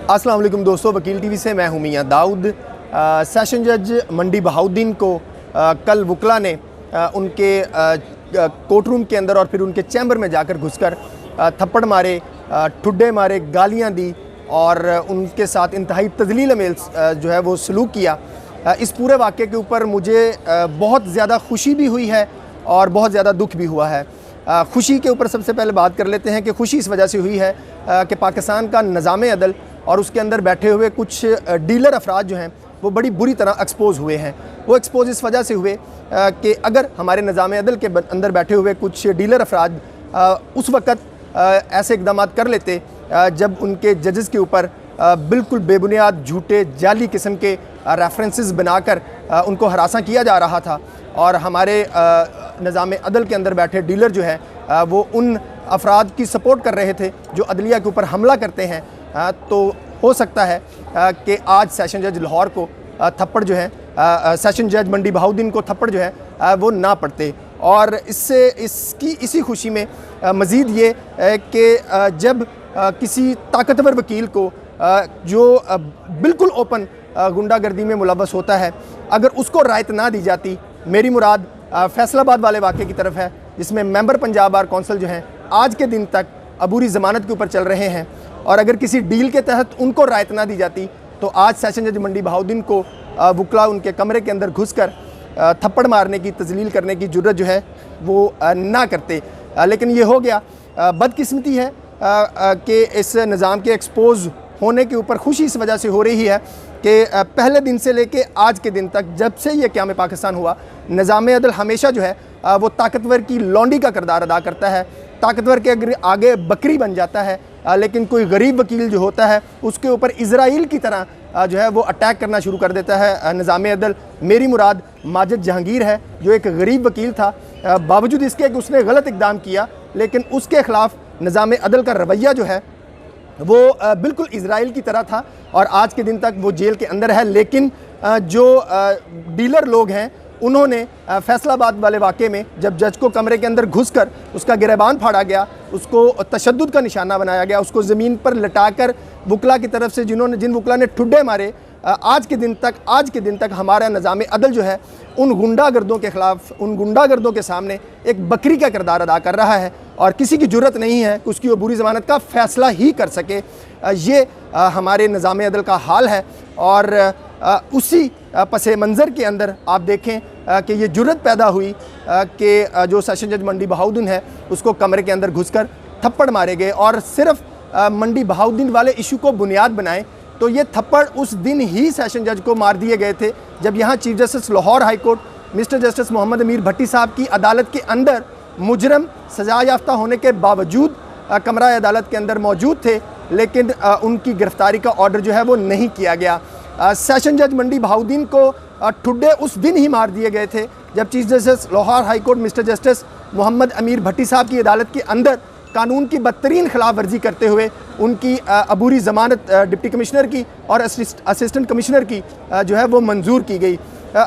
अस्सलाम वालेकुम दोस्तों, वकील टीवी से मैं हूं मियां दाऊद। सेशन जज मंडी बहाउद्दीन को कल वकला ने उनके कोर्ट रूम के अंदर और फिर उनके चैम्बर में जाकर घुसकर थप्पड़ मारे, ठुड्डे मारे, गालियां दी और उनके साथ इंतहाई तजलील अमेल जो है वो सलूक किया। इस पूरे वाक़े के ऊपर मुझे बहुत ज़्यादा खुशी भी हुई है और बहुत ज़्यादा दुख भी हुआ है। खुशी के ऊपर सबसे पहले बात कर लेते हैं कि खुशी इस वजह से हुई है कि पाकिस्तान का निज़ाम अदल और उसके अंदर बैठे हुए कुछ डीलर अफराद जो हैं वो बड़ी बुरी तरह एक्सपोज हुए हैं। वो एक्सपोज इस वजह से हुए कि अगर हमारे निज़ाम अदल के अंदर बैठे हुए कुछ डीलर अफराद उस वक़्त ऐसे इक़दाम कर लेते जब उनके जजेस के ऊपर बिल्कुल बेबुनियाद झूठे जाली किस्म के रेफरेंसेस बनाकर उनको हरासा किया जा रहा था और हमारे निज़ाम अदल के अंदर बैठे डीलर जो है वो उन अफराद की सपोर्ट कर रहे थे जो अदलिया के ऊपर हमला करते हैं, तो हो सकता है कि आज सेशन जज लाहौर को थप्पड़ जो है सेशन जज मंडी बहाउद्दीन को थप्पड़ जो है वो ना पड़ते। और इसी खुशी में मज़ीद ये कि जब किसी ताकतवर वकील को जो बिल्कुल ओपन गुंडागर्दी में मुलव्वस होता है, अगर उसको रायत ना दी जाती, मेरी मुराद फैसलाबाद वाले वाक़े की तरफ है जिसमें मेंबर पंजाब बार कौंसिल जो हैं आज के दिन तक अबूरी ज़मानत के ऊपर चल रहे हैं, और अगर किसी डील के तहत उनको रायत ना दी जाती तो आज सेशन जज मंडी बहाउद्दीन को वकला उनके कमरे के अंदर घुसकर थप्पड़ मारने की, तजलील करने की जुर्रत जो है वो ना करते। लेकिन ये हो गया। बदकिस्मती है कि इस निज़ाम के एक्सपोज होने के ऊपर खुशी इस वजह से हो रही है कि पहले दिन से लेके आज के दिन तक, जब से ये क़याम पाकिस्तान हुआ, निज़ाम अदल हमेशा जो है वो ताकतवर की लौंडी का किरदार अदा करता है। ताकतवर के आगे बकरी बन जाता है, लेकिन कोई गरीब वकील जो होता है उसके ऊपर इजराइल की तरह जो है वो अटैक करना शुरू कर देता है निज़ाम अदल। मेरी मुराद माजिद जहांगीर है जो एक गरीब वकील था, बावजूद इसके कि उसने गलत इक़दाम किया, लेकिन उसके ख़िलाफ़ निज़ाम अदल का रवैया जो है वो बिल्कुल इजराइल की तरह था और आज के दिन तक वो जेल के अंदर है। लेकिन जो डीलर लोग हैं उन्होंने फैसलाबाद वाले वाक़े में जब जज को कमरे के अंदर घुसकर उसका गिरबान फाड़ा गया, उसको तशद्दुद का निशाना बनाया गया, उसको ज़मीन पर लटाकर वकला की तरफ से जिन वकला ने ठुड्डे मारे, आज के दिन तक हमारा निज़ाम अदल जो है उन गुंडागर्दों के ख़िलाफ़, उन गुंडागर्दों के सामने एक बकरी का किरदार अदा कर रहा है और किसी की जुर्रत नहीं है कि उसकी अबूरी ज़मानत का फ़ैसला ही कर सके। ये हमारे निज़ाम अदल का हाल है और उसी पस मंज़र के अंदर आप देखें कि ये जुर्रत पैदा हुई कि जो सेशन जज मंडी बहाउद्दीन है उसको कमरे के अंदर घुसकर थप्पड़ मारे गए। और सिर्फ मंडी बहाउद्दीन वाले इशू को बुनियाद बनाएं तो ये थप्पड़ उस दिन ही सेशन जज को मार दिए गए थे जब यहाँ chief justice Lahore high court mister justice Mohammad Amir Bhatti साहब की अदालत के अंदर मुजरम सजा याफ्ता होने के बावजूद कमरा अदालत के अंदर मौजूद थे, लेकिन उनकी गिरफ्तारी का ऑर्डर जो है वो नहीं किया गया। सेशन जज मंडी बहाउद्दीन को ठुड्डे उस दिन ही मार दिए गए थे जब chief justice Lahore high court mister justice Mohammad Amir Bhatti साहब की अदालत के अंदर कानून की बदतरीन खिलाफ वर्जी करते हुए उनकी अबूरी ज़मानत डिप्टी कमिश्नर की और असिस्टेंट कमिश्नर की जो है वो मंजूर की गई।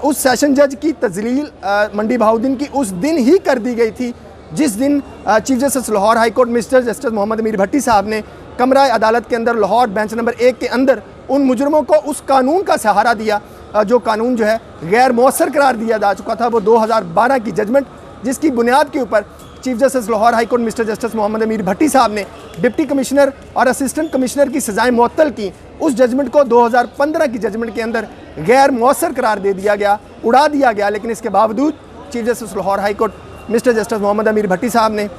उस सेशन जज की तजलील मंडी बहाउद्दीन की उस दिन ही कर दी गई थी जिस दिन chief justice Lahore high court mister justice Mohammad Amir Bhatti साहब ने कमरा अदालत के अंदर लाहौर बेंच नंबर 1 के अंदर उन मुजरमों को उस कानून का सहारा दिया जो कानून जो है गैर मौसर करार दिया जा चुका था, वो 2012 की जजमेंट, जिसकी बुनियाद के ऊपर chief justice Lahore high court mister justice Mohammad Amir Bhatti साहब ने डिप्टी कमिश्नर और असिस्टेंट कमिश्नर की सज़ाएं मुअत्तल की। उस जजमेंट को 2015 की जजमेंट के अंदर गैर मौसर करार दे दिया गया, उड़ा दिया गया। लेकिन इसके बावजूद chief justice Lahore high court mister justice Mohammad Amir Bhatti साहब ने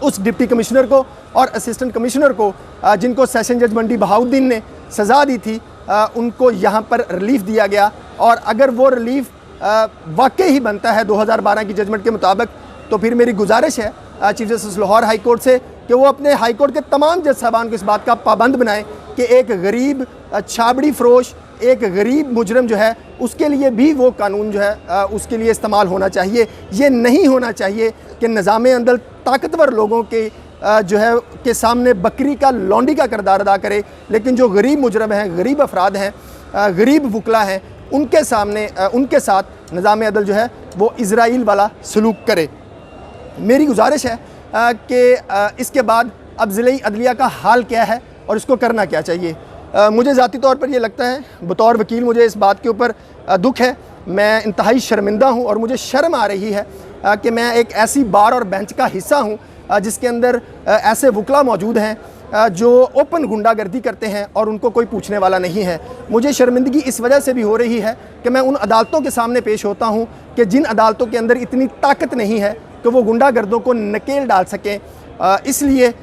उस डिप्टी कमिश्नर को और असिस्टेंट कमिश्नर को जिनको सेशन जज मंडी बहाउद्दीन ने सज़ा दी थी उनको यहाँ पर रिलीफ़ दिया गया। और अगर वो रिलीफ़ वाकई ही बनता है 2012 की जजमेंट के मुताबिक, तो फिर मेरी गुजारिश है chief justice Lahore high court से कि वो अपने हाई कोर्ट के तमाम जज साहबान को इस बात का पाबंद बनाएं कि एक गरीब छाबड़ी फरोश, एक गरीब मुजरम जो है उसके लिए भी वो कानून जो है उसके लिए इस्तेमाल होना चाहिए। ये नहीं होना चाहिए कि निज़ाम अदल ताकतवर लोगों के जो है के सामने बकरी का, लौंडी का किरदार अदा करे, लेकिन जो गरीब मुजरम हैं, गरीब अफराद हैं, गरीब वकला हैं, उनके सामने उनके साथ निज़ाम अदल जो है वो इजराइल वाला सलूक करे। मेरी गुजारिश है कि इसके बाद अब ज़िले अदलिया का हाल क्या है और इसको करना क्या चाहिए। मुझे ज़ाती तौर पर ये लगता है, बतौर वकील मुझे इस बात के ऊपर दुख है, मैं इंतहाई शर्मिंदा हूँ और मुझे शर्म आ रही है कि मैं एक ऐसी बार और बेंच का हिस्सा हूँ जिसके अंदर ऐसे वकला मौजूद हैं जो ओपन गुंडागर्दी करते हैं और उनको कोई पूछने वाला नहीं है। मुझे शर्मिंदगी इस वजह से भी हो रही है कि मैं उन अदालतों के सामने पेश होता हूँ कि जिन अदालतों के अंदर इतनी ताकत नहीं है कि वो गुंडागर्दों को नकेल डाल सकें। इसलिए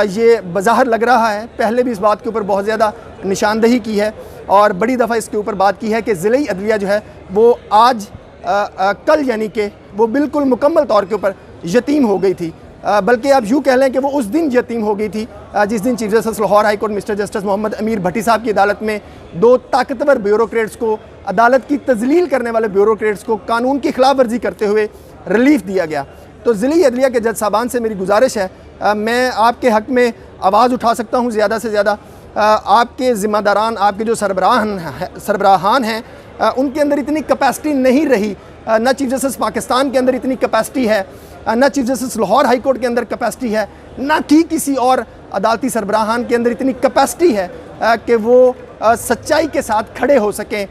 ये बज़ाहिर लग रहा है, पहले भी इस बात के ऊपर बहुत ज़्यादा निशानदही की है और बड़ी दफ़ा इसके ऊपर बात की है कि ज़िले अदलिया जो है वो आज कल यानी कि वो बिल्कुल मुकम्मल तौर के ऊपर यतीम हो गई थी, बल्कि आप यूँ कह लें कि वो उस दिन यतीम हो गई थी जिस दिन chief justice Lahore high court mister justice Mohammad Amir Bhatti साहब की अदालत में 2 ताकतवर ब्यूरोक्रेट्स को, अदालत की तजलील करने वाले ब्यूरोक्रेट्स को कानून की खिलाफ वर्जी करते हुए रिलीफ दिया गया। तो ज़िले अदलिया के जज साहबान से मेरी गुजारिश है, मैं आपके हक़ में आवाज़ उठा सकता हूँ ज़्यादा से ज़्यादा। आपके ज़िम्मेदारान, आपके जो सरबराहान हैं उनके अंदर इतनी कैपेसिटी नहीं रही, न चीफ जस्टिस पाकिस्तान के अंदर इतनी कैपेसिटी है, न chief justice Lahore high court के अंदर कैपेसिटी है, न कि किसी और अदालती सरबराहान के अंदर इतनी कैपेसिटी है कि वो सच्चाई के साथ खड़े हो सकें,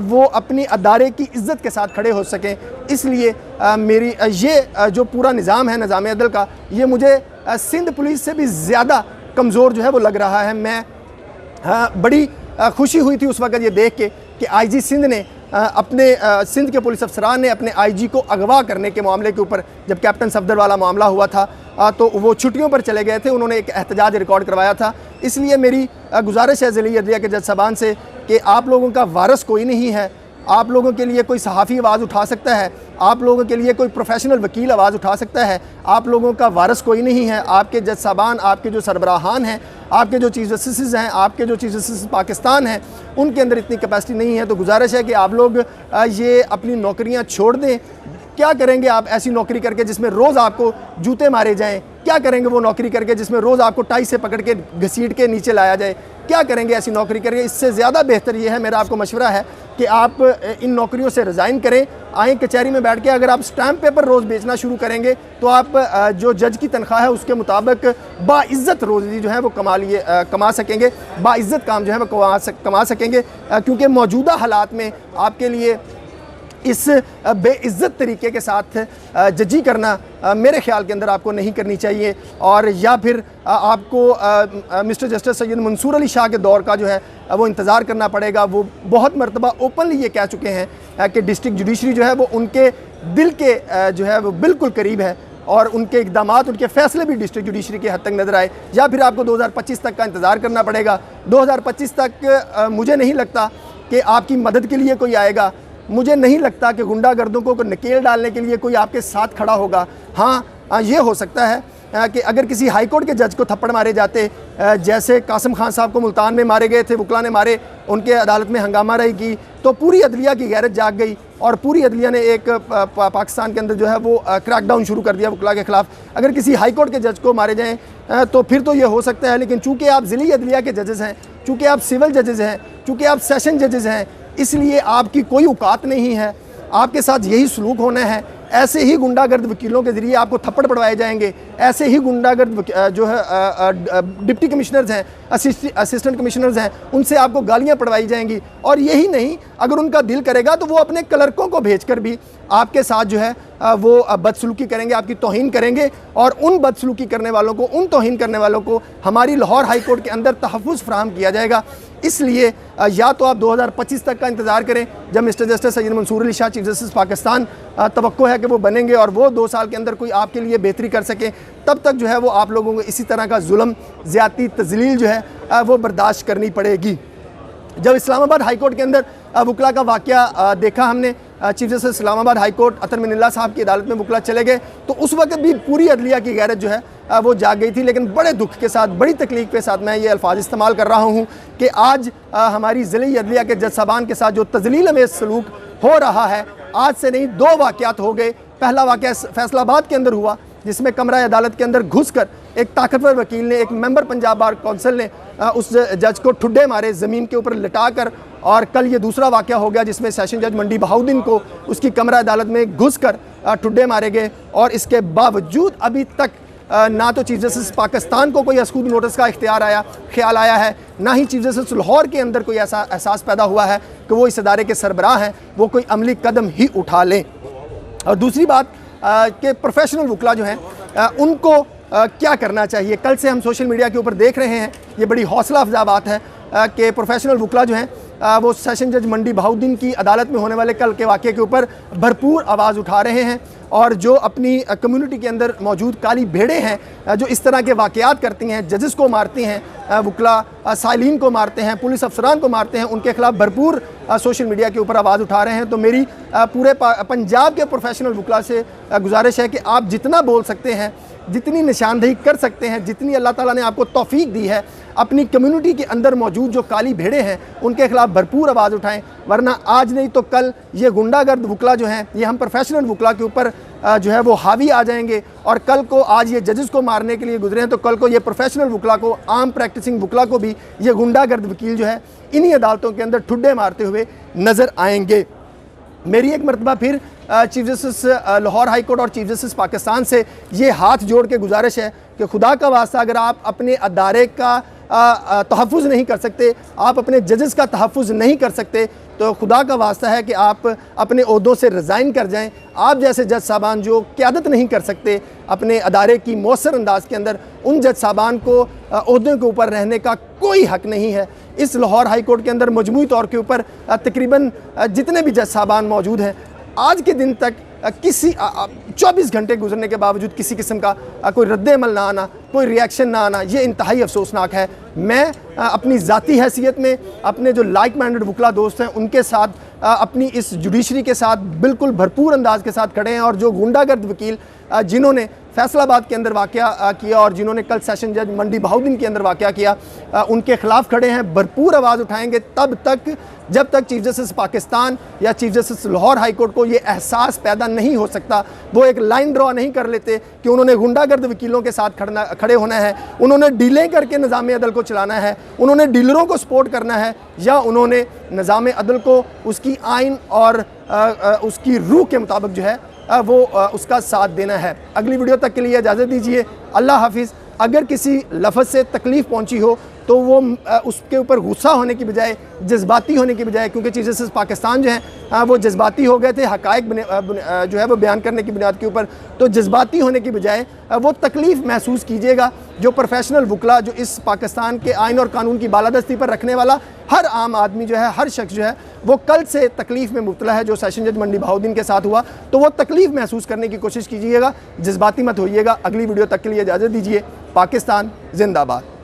वो अपनी अदारे की इज़्ज़त के साथ खड़े हो सकें। इसलिए मेरी ये जो पूरा निज़ाम है निज़ाम अदल का, ये मुझे सिंध पुलिस से भी ज़्यादा कमज़ोर जो है वो लग रहा है। मैं बड़ी खुशी हुई थी उस वक़्त ये देख के कि आईजी सिंध ने अपने सिंध के पुलिस अफसरान ने अपने आईजी को अगवा करने के मामले के ऊपर, जब कैप्टन सफदर वाला मामला हुआ था तो वो छुट्टियों पर चले गए थे, उन्होंने एक एहतजाज रिकॉर्ड करवाया था। इसलिए मेरी गुजारिश है ज़िले अदलिया के जज साहबान से कि आप लोगों का वारस कोई नहीं है, आप लोगों के लिए कोई सहाफ़ी आवाज़ उठा सकता है, आप लोगों के लिए कोई प्रोफेशनल वकील आवाज़ उठा सकता है, आप लोगों का वारस कोई नहीं है। आपके जज साहबान, आपके जो सरबराहान हैं, आपके जो चीफ जस्टिस हैं, आपके जो चीफ जस्टिस पाकिस्तान हैं, उनके अंदर इतनी कैपेसिटी नहीं है। तो गुजारिश है कि आप लोग ये अपनी नौकरियां छोड़ दें। क्या करेंगे आप ऐसी नौकरी करके जिसमें रोज़ आपको जूते मारे जाएं? क्या करेंगे वो नौकरी करके जिसमें रोज़ आपको टाई से पकड़ के घसीट के नीचे लाया जाए? क्या करेंगे ऐसी नौकरी करके? इससे ज़्यादा बेहतर ये है, मेरा आपको मशवरा है कि आप इन नौकरियों से रिज़ाइन करें, आएँ कचहरी में बैठ के। अगर आप स्टैम्प पेपर रोज़ बेचना शुरू करेंगे तो आप जो जज की तनख्वाह है उसके मुताबिक बाइज़्ज़त रोज़ी जो है वो कमा सकेंगे, बाइज़्ज़त काम जो है वो कमा सकेंगे, क्योंकि मौजूदा हालात में आपके लिए इस बेइज्जत तरीके के साथ जजी करना मेरे ख्याल के अंदर आपको नहीं करनी चाहिए। और या फिर आपको मिस्टर जस्टिस सैयद मंसूर अली शाह के दौर का जो है वो इंतज़ार करना पड़ेगा। वो बहुत मरतबा ओपनली ये कह चुके हैं कि डिस्ट्रिक्ट जुडिशरी जो है वो उनके दिल के जो है वो बिल्कुल करीब है और उनके इक़दामात, उनके फ़ैसले भी डिस्ट्रिक्ट जुडिशरी के हद तक नज़र आए। या फिर आपको 2025 तक का इंतज़ार करना पड़ेगा। 2025 तक मुझे नहीं लगता कि आपकी मदद के लिए कोई आएगा, मुझे नहीं लगता कि गुंडागर्दों को नकेल डालने के लिए कोई आपके साथ खड़ा होगा। हाँ, ये हो सकता है कि अगर किसी हाई कोर्ट के जज को थप्पड़ मारे जाते, जैसे कासिम खान साहब को मुल्तान में मारे गए थे, वकला ने मारे, उनके अदालत में हंगामा रही की, तो पूरी अदलिया की गैरत जाग गई और पूरी अदलिया ने एक पाकिस्तान के अंदर जो है वो क्रैकडाउन शुरू कर दिया वकला के ख़िलाफ़। अगर किसी हाई कोर्ट के जज को मारे जाएँ तो फिर तो ये हो सकता है। लेकिन चूँकि आप ज़िली अदलिया के जजेज़ हैं, चूँकि आप सिविल जजेज़ हैं, चूँकि आप सेशन जजेज़ हैं, इसलिए आपकी कोई औकात नहीं है। आपके साथ यही सलूक होना है। ऐसे ही गुंडागर्द वकीलों के ज़रिए आपको थप्पड़ पड़वाए जाएंगे। ऐसे ही गुंडागर्द जो है डिप्टी कमिश्नर्स हैं, असिस्टेंट कमिश्नर्स हैं, उनसे आपको गालियां पड़वाई जाएंगी। और यही नहीं, अगर उनका दिल करेगा तो वो अपने क्लर्कों को भेजकर भी आपके साथ जो है वो बदसलूकी करेंगे, आपकी तौहीन करेंगे। और उन बदसलूकी करने वालों को, उन तौहीन करने वालों को हमारी लाहौर हाई कोर्ट के अंदर तहफ़्फ़ुज़ फराहम किया जाएगा। इसलिए या तो आप 2025 तक का इंतज़ार करें जब mister justice Syed Mansoor Ali Shah chief justice Pakistan तवक्को है कि वो बनेंगे और वो 2 साल के अंदर कोई आपके लिए बेहतरी कर सकें। तब तक जो है वो आप लोगों को इसी तरह का जुल्म, ज़्यादती, तज़लील जो है वो बर्दाश्त करनी पड़ेगी। जब इस्लामाबाद हाई कोर्ट के अंदर वकला का वाक़या देखा हमने, chief justice Islamabad high court Athar Minallah साहब की अदालत में वकला चले गए, तो उस वक्त भी पूरी अदलिया की गैरत जो है वो जाग गई थी। लेकिन बड़े दुख के साथ, बड़ी तकलीफ के साथ मैं ये अल्फाज इस्तेमाल कर रहा हूँ कि आज हमारी ज़िली अदलिया के जज साहबान के साथ जो तज़लील में सलूक हो रहा है, आज से नहीं 2 वाक़यात हो गए। पहला वाक़या फैसलाबाद के अंदर हुआ जिसमें कमरा अदालत के अंदर घुसकर एक ताकतवर वकील ने, एक मेंबर पंजाब बार काउंसिल ने उस जज को ठुड्डे मारे ज़मीन के ऊपर लिटा कर। और कल ये दूसरा वाक़या हो गया जिसमें सेशन जज मंडी बहाउद्दीन को उसकी कमरा अदालत में घुसकर ठुड्डे मारे गए। और इसके बावजूद अभी तक ना तो चीफ जस्टिस पाकिस्तान को कोई असकूद नोटिस का ख्याल आया है, ना ही चीफ जस्टिस लाहौर के अंदर कोई ऐसा एहसास पैदा हुआ है कि वो इस अदारे के सरबराह हैं, वो कोई अमली कदम ही उठा लें। और दूसरी बात कि प्रोफेशनल वकला जो हैं उनको क्या करना चाहिए। कल से हम सोशल मीडिया के ऊपर देख रहे हैं, ये बड़ी हौसला अफजा बात है कि प्रोफेशनल वकला जो हैं वो सेशन जज मंडी बहाउद्दीन की अदालत में होने वाले कल के वाक़े के ऊपर भरपूर आवाज़ उठा रहे हैं, और जो अपनी कम्युनिटी के अंदर मौजूद काली भेड़ें हैं जो इस तरह के वाक़यात करती हैं, जजेस को मारती हैं, वकला साइलिन को मारते हैं, पुलिस अफसरान को मारते हैं, उनके ख़िलाफ़ भरपूर सोशल मीडिया के ऊपर आवाज़ उठा रहे हैं। तो मेरी पूरे पंजाब के प्रोफेशनल वकला से गुजारिश है कि आप जितना बोल सकते हैं, जितनी निशानदेही कर सकते हैं, जितनी अल्लाह ताला ने आपको तौफीक दी है, अपनी कम्युनिटी के अंदर मौजूद जो काली भेड़ें हैं उनके खिलाफ भरपूर आवाज़ उठाएं, वरना आज नहीं तो कल ये गुंडागर्द वकला जो हैं, ये हम प्रोफेशनल वकला के ऊपर जो है वो हावी आ जाएंगे। और कल को आज ये जजेस को मारने के लिए गुजरे हैं, तो कल को ये प्रोफेशनल वकला को, आम प्रैक्टिसिंग वकला को भी ये गुंडागर्द वकील जो है इन्हीं अदालतों के अंदर ठुड्डे मारते हुए नज़र आएंगे। मेरी एक मरतबा फिर chief justice Lahore high court और चीफ जस्टिस पाकिस्तान से ये हाथ जोड़ के गुजारिश है कि खुदा का वास्ता अगर आप अपने अदारे का तहफ़्फ़ुज़ नहीं कर सकते, आप अपने जजेस का तहफ़्फ़ुज़ नहीं कर सकते, तो खुदा का वास्ता है कि आप अपने ओहदों से रिज़ाइन कर जाएं। आप जैसे जज साहबान जो क़यादत नहीं कर सकते अपने अदारे की मौसर अंदाज के अंदर, उन जज साहबान को ओहदों के ऊपर रहने का कोई हक़ नहीं है। इस लाहौर हाई कोर्ट के अंदर मजमूई तौर के ऊपर तकरीबन जितने भी जज साहबान मौजूद हैं, आज के दिन तक किसी 24 घंटे गुजरने के बावजूद किसी किस्म का कोई रद्द-ए-अमल ना आना, कोई रिएक्शन ना आना, ये इंतहाई अफसोसनाक है। मैं अपनी ज़ाती हैसियत में अपने जो लाइक माइंडेड वकला दोस्त हैं उनके साथ, अपनी इस जुडिशरी के साथ बिल्कुल भरपूर अंदाज के साथ खड़े हैं, और जो गुंडागर्द वकील जिन्होंने फैसलाबाद के अंदर वाक़या किया और जिन्होंने कल सेशन जज मंडी बहाउद्दीन के अंदर वाक़या किया, उनके ख़िलाफ़ खड़े हैं, भरपूर आवाज़ उठाएंगे तब तक जब तक चीफ जस्टिस पाकिस्तान या chief justice Lahore high court को ये एहसास पैदा नहीं हो सकता, वो एक लाइन ड्रॉ नहीं कर लेते कि उन्होंने गुंडागर्द वकीलों के साथ खड़े होना है, उन्होंने डीलें करके निज़ाम अदल को चलाना है, उन्होंने डीलरों को सपोर्ट करना है, या उन्होंने निज़ाम अदल को उसकी आइन और उसकी रूह के मुताबिक जो है वो उसका साथ देना है। अगली वीडियो तक के लिए इजाज़त दीजिए। अल्लाह हाफिज़। अगर किसी लफ्ज़ से तकलीफ़ पहुंची हो तो वो उसके ऊपर गुस्सा होने की बजाय, जज्बाती होने की बजाय, क्योंकि चीफ जस्टिस पाकिस्तान जो हैं वो जज्बाती हो गए थे हक़ाइक़ जो है वो बयान करने की बुनियाद के ऊपर, तो जज्बाती होने की बजाय वो तकलीफ़ महसूस कीजिएगा। जो प्रोफेशनल वकला, जो इस पाकिस्तान के आइन और कानून की बालादस्ती पर रखने वाला हर आम आदमी जो है, हर शख्स जो है वो कल से तकलीफ़ में मुब्तला है, जो सेशन जज मंडी बहाउद्दीन के साथ हुआ, तो वो तकलीफ़ महसूस करने की कोशिश कीजिएगा, जज्बाती मत होइएगा। अगली वीडियो तक के लिए इजाज़त दीजिए। पाकिस्तान जिंदाबाद।